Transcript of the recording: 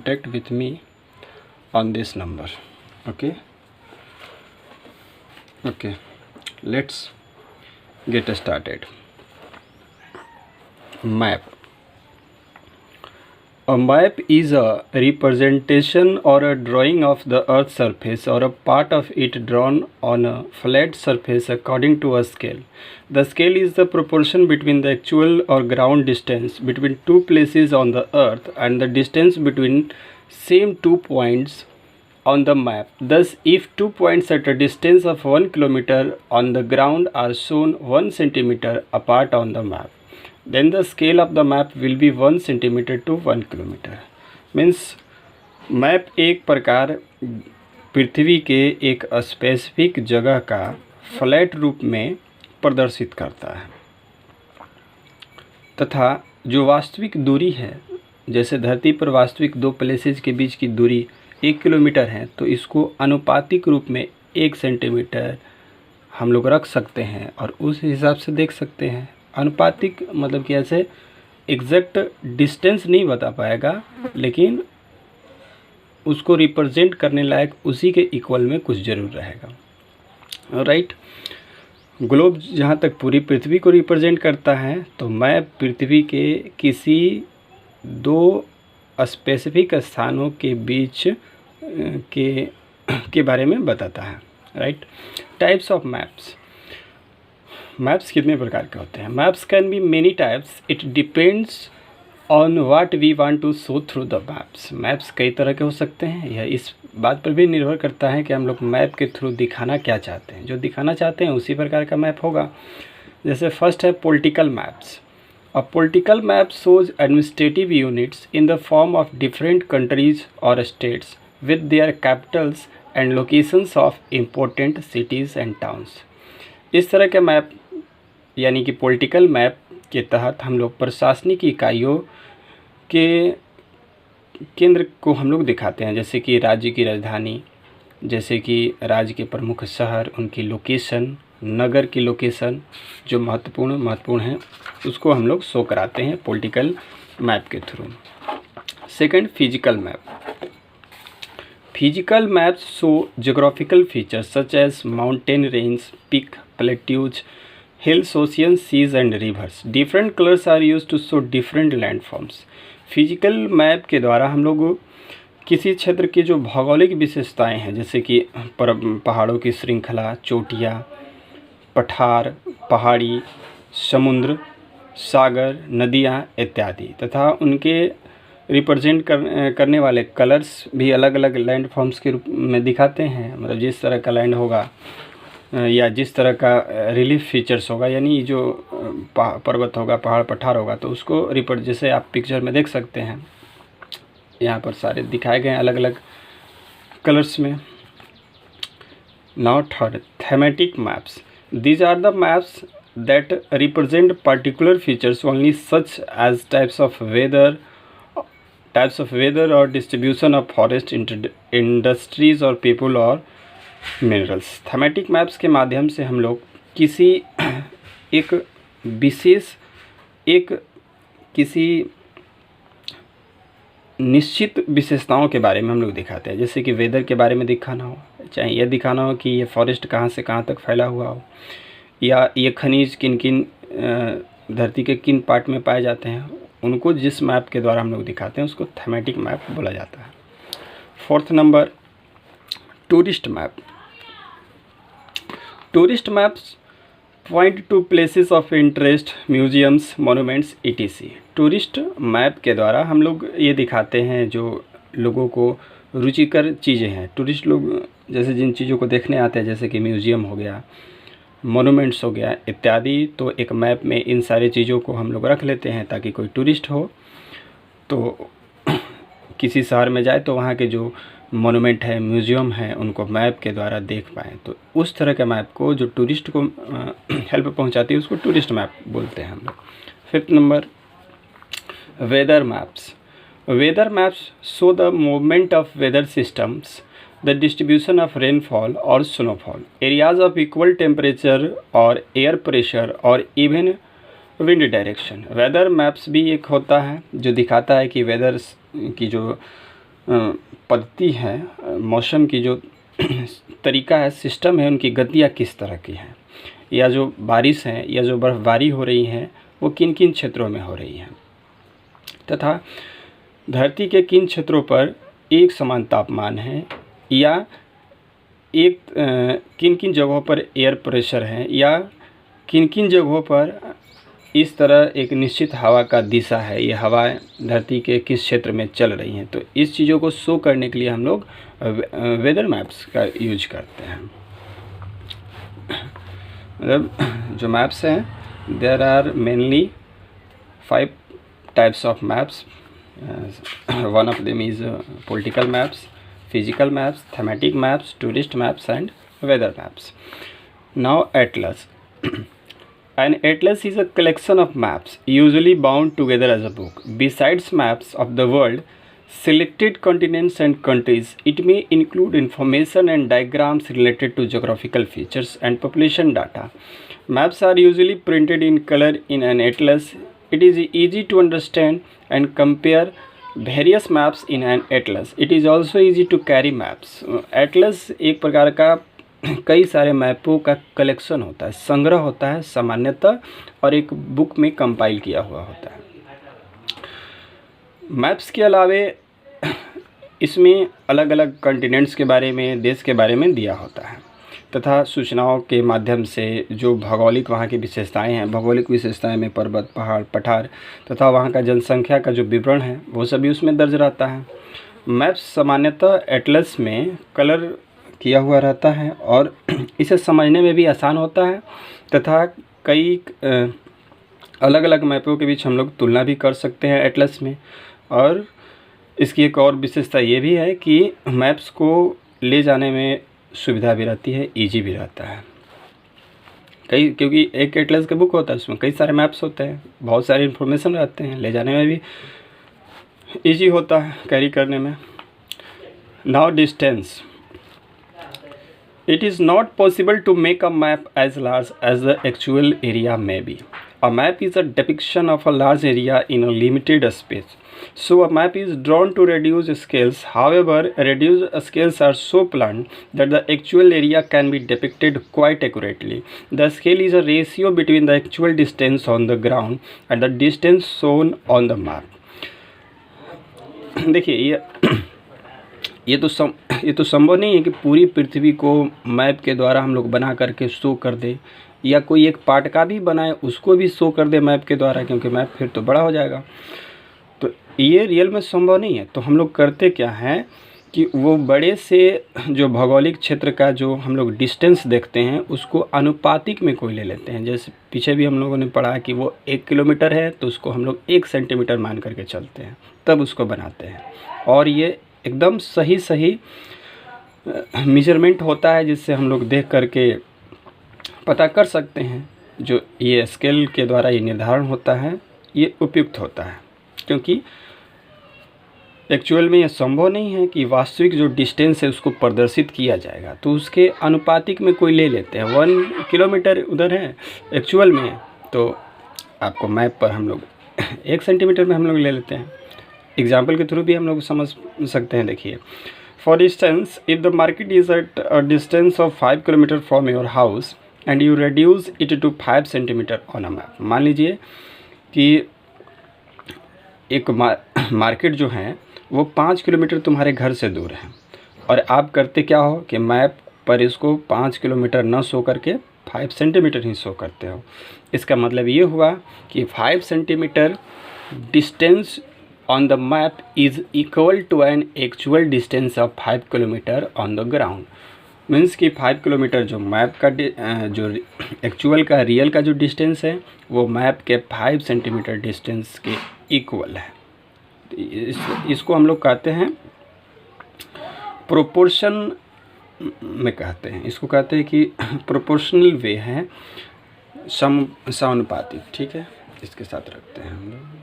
contact with me on this number. Okay, let's get started. Map. A map is a representation or a drawing of the earth's surface or a part of it drawn on a flat surface according to a scale. The scale is the proportion between the actual or ground distance between two places on the earth and the distance between same 2 points on the map. Thus, if 2 points at a distance of 1 kilometer on the ground are shown 1 centimeter apart on the map, then the scale of the map will be 1 centimeter to 1 kilometer. Means map एक प्रकार पृथ्वी के एक specific जगह का flat रूप में प्रदर्शित करता है तथा जो वास्तविक दूरी है, जैसे धरती पर वास्तविक दो प्लेसेस के बीच की दूरी 1 किलोमीटर है, तो इसको अनुपातिक रूप में 1 सेंटीमीटर हम लोग रख सकते हैं और उस हिसाब से देख सकते हैं। अनुपातिक मतलब कि ऐसे एग्जैक्ट डिस्टेंस नहीं बता पाएगा, लेकिन उसको रिप्रेजेंट करने लायक उसी के इक्वल में कुछ ज़रूर रहेगा। राइट, ग्लोब जहाँ तक पूरी पृथ्वी को रिप्रेजेंट करता है, तो मैप पृथ्वी के किसी दो स्पेसिफिक स्थानों के बीच के बारे में बताता है। Right, types of maps. Maps कितने प्रकार के होते हैं? Maps can be many types, it depends on what we want to show through the maps. Maps कई तरह के हो सकते हैं, यह इस बात पर भी निर्भर करता है कि हम लोग मैप के थ्रू दिखाना क्या चाहते हैं। जो दिखाना चाहते हैं उसी प्रकार का मैप होगा। जैसे फर्स्ट है political maps. A political map shows administrative units in the form of different countries और states with their capitals and locations of important cities and towns. इस तरह के मैप यानी कि पॉलिटिकल मैप के तहत हम लोग प्रशासनिक इकाइयों के केंद्र को हम लोग दिखाते हैं, जैसे कि राज्य की राजधानी, जैसे कि राज्य के प्रमुख शहर, उनकी लोकेशन, नगर की लोकेशन जो महत्वपूर्ण है, उसको हम लोग शो कराते हैं पॉलिटिकल मैप के थ्रू। Second, physical map. Physical maps show geographical features such as mountain range, peak, plateaus, hills, oceans, seas and rivers. Different colors are used to show different landforms. Physical map के द्वारा हम लोग किसी क्षेत्र की जो भौगोलिक विशेषताएं हैं, जैसे कि पहाड़ों की श्रृंखला, चोटियाँ, पठार, पहाड़ी, समुद्र, सागर, नदियाँ इत्यादि, तथा उनके रिप्रेजेंट करने वाले कलर्स भी अलग अलग लैंड फॉर्म्स के रूप में दिखाते हैं। मतलब जिस तरह का लैंड होगा या जिस तरह का रिलीफ फीचर्स होगा, यानी जो पर्वत होगा, पहाड़ पठार होगा, तो उसको जैसे आप पिक्चर में देख सकते हैं, यहाँ पर सारे दिखाए गए हैं अलग अलग कलर्स में। Now third, thematic maps. These are the maps that represent particular features only such as types of weather और डिस्ट्रीब्यूशन ऑफ फॉरेस्ट, इंडस्ट्रीज और पीपल और मिनरल्स। थीमेटिक मैप्स के माध्यम से हम लोग किसी एक विशेष किसी निश्चित विशेषताओं के बारे में हम लोग दिखाते हैं, जैसे कि वेदर के बारे में दिखाना हो, चाहे यह दिखाना हो कि ये फॉरेस्ट कहाँ से कहाँ तक फैला हुआ हो, या ये खनिज किन किन धरती के किन पार्ट में पाए जाते हैं, उनको जिस मैप के द्वारा हम लोग दिखाते हैं उसको थीमेटिक मैप बोला जाता है। Fourth number, tourist map. Tourist maps point two places of interest, museums, monuments etc। Tourist map के द्वारा हम लोग ये दिखाते हैं जो लोगों को रुचिकर चीज़ें हैं। टूरिस्ट लोग जैसे जिन चीज़ों को देखने आते हैं, जैसे कि म्यूजियम हो गया, मोनूमेंट्स हो गया इत्यादि, तो एक मैप में इन सारी चीज़ों को हम लोग रख लेते हैं ताकि कोई टूरिस्ट हो तो किसी शहर में जाए तो वहाँ के जो मोनूमेंट है, म्यूज़ियम है, उनको मैप के द्वारा देख पाएँ। तो उस तरह के मैप को जो टूरिस्ट को हेल्प पहुंचाती है उसको टूरिस्ट मैप बोलते हैं हम लोग। Fifth number, weather maps. Weather maps show the movement of weather systems, the distribution of rainfall और snowfall, areas of equal temperature और एयर प्रेशर और even wind direction. Weather maps भी एक होता है जो दिखाता है कि वेदर की जो पद्धति है, मौसम की जो तरीका है, सिस्टम है, उनकी गतियाँ किस तरह की हैं, या जो बारिश है या जो बर्फ़बारी हो रही है वो किन किन क्षेत्रों में हो रही है, तथा धरती के किन क्षेत्रों पर एक समान तापमान है, या किन किन जगहों पर एयर प्रेशर है, या किन किन जगहों पर इस तरह एक निश्चित हवा का दिशा है, ये हवाएं धरती के किस क्षेत्र में चल रही हैं। तो इस चीज़ों को शो करने के लिए हम लोग वेदर मैप्स का यूज करते हैं। मतलब जो मैप्स हैं, there are mainly 5 types of maps. One of them is political maps, physical maps, thematic maps, tourist maps, and weather maps. Now, atlas. An atlas is a collection of maps, usually bound together as a book. Besides maps of the world, selected continents and countries, it may include information and diagrams related to geographical features and population data. Maps are usually printed in color in an atlas. It is easy to understand and compare various maps in an atlas. It is also easy to carry maps. Atlas एक प्रकार का कई सारे मैपों का collection होता है, संग्रह होता है सामान्यतः, और एक बुक में कंपाइल किया हुआ होता है। मैप्स के अलावे इसमें अलग अलग कॉन्टिनेंट्स के बारे में, देश के बारे में दिया होता है, तथा सूचनाओं के माध्यम से जो भौगोलिक वहाँ की विशेषताएं हैं, भौगोलिक विशेषताएं में पर्वत, पहाड़, पठार तथा वहाँ का जनसंख्या का जो विवरण है वो सभी उसमें दर्ज रहता है। मैप्स सामान्यतः एटलस में कलर किया हुआ रहता है और इसे समझने में भी आसान होता है, तथा कई अलग अलग मैपों के बीच हम लोग तुलना भी कर सकते हैं एटलस में। और इसकी एक और विशेषता ये भी है कि मैप्स को ले जाने में सुविधा भी रहती है, इजी भी रहता है। क्योंकि एक एटलस का बुक होता है, उसमें कई सारे मैप्स होते हैं, बहुत सारे इन्फॉर्मेशन रहते हैं, ले जाने में भी इजी होता है, कैरी करने में। Now distance. It is not possible to make a map as large as the actual area may be. A map is a depiction of a large area in a limited space. So a map is drawn to reduce scales. However, reduced scales are so planned that the actual area can be depicted quite accurately. The scale is a ratio between the actual distance on the ground and the distance shown on the map. देखिए ये तो संभव नहीं है कि पूरी पृथ्वी को map के द्वारा हम लोग बना करके शो कर दे, या कोई एक पार्ट का भी बनाए उसको भी शो कर दे मैप के द्वारा, क्योंकि मैप फिर तो बड़ा हो जाएगा। तो ये रियल में संभव नहीं है। तो हम लोग करते क्या हैं कि वो बड़े से जो भौगोलिक क्षेत्र का जो हम लोग डिस्टेंस देखते हैं उसको अनुपातिक में कोई ले लेते हैं। जैसे पीछे भी हम लोगों ने पढ़ा कि वो 1 किलोमीटर है तो उसको हम लोग 1 सेंटीमीटर मान करके चलते हैं, तब उसको बनाते हैं। और ये एकदम सही मेजरमेंट होता है, जिससे हम लोग देख करके पता कर सकते हैं। जो ये स्केल के द्वारा ये निर्धारण होता है ये उपयुक्त होता है, क्योंकि एक्चुअल में ये संभव नहीं है कि वास्तविक जो डिस्टेंस है उसको प्रदर्शित किया जाएगा, तो उसके अनुपातिक में कोई ले लेते हैं। 1 किलोमीटर उधर है एक्चुअल में, तो आपको मैप पर हम लोग 1 सेंटीमीटर में हम लोग ले लेते हैं। एग्जाम्पल के थ्रू भी हम लोग समझ सकते हैं। देखिए, for instance, if the market is at a distance of 5 kilometre from your house and you reduce it to 5 centimetre on a map. मान लीजिए कि एक मार्केट जो है वो 5 किलोमीटर तुम्हारे घर से दूर है, और आप करते क्या हो कि मैप पर इसको 5 किलोमीटर न शो करके 5 सेंटीमीटर ही शो करते हो। इसका मतलब ये हुआ कि 5 centimetre distance on the map is equal to an actual distance of 5 kilometre on the ground. Means कि 5 किलोमीटर जो मैप का जो एक्चुअल का रियल का जो डिस्टेंस है वो मैप के 5 सेंटीमीटर डिस्टेंस के इक्वल है। इसको हम लोग कहते हैं प्रोपोर्शन में कहते हैं, इसको कहते हैं कि प्रोपोर्शनल वे है, समानुपातिक। ठीक है, इसके साथ रखते हैं हम लोग।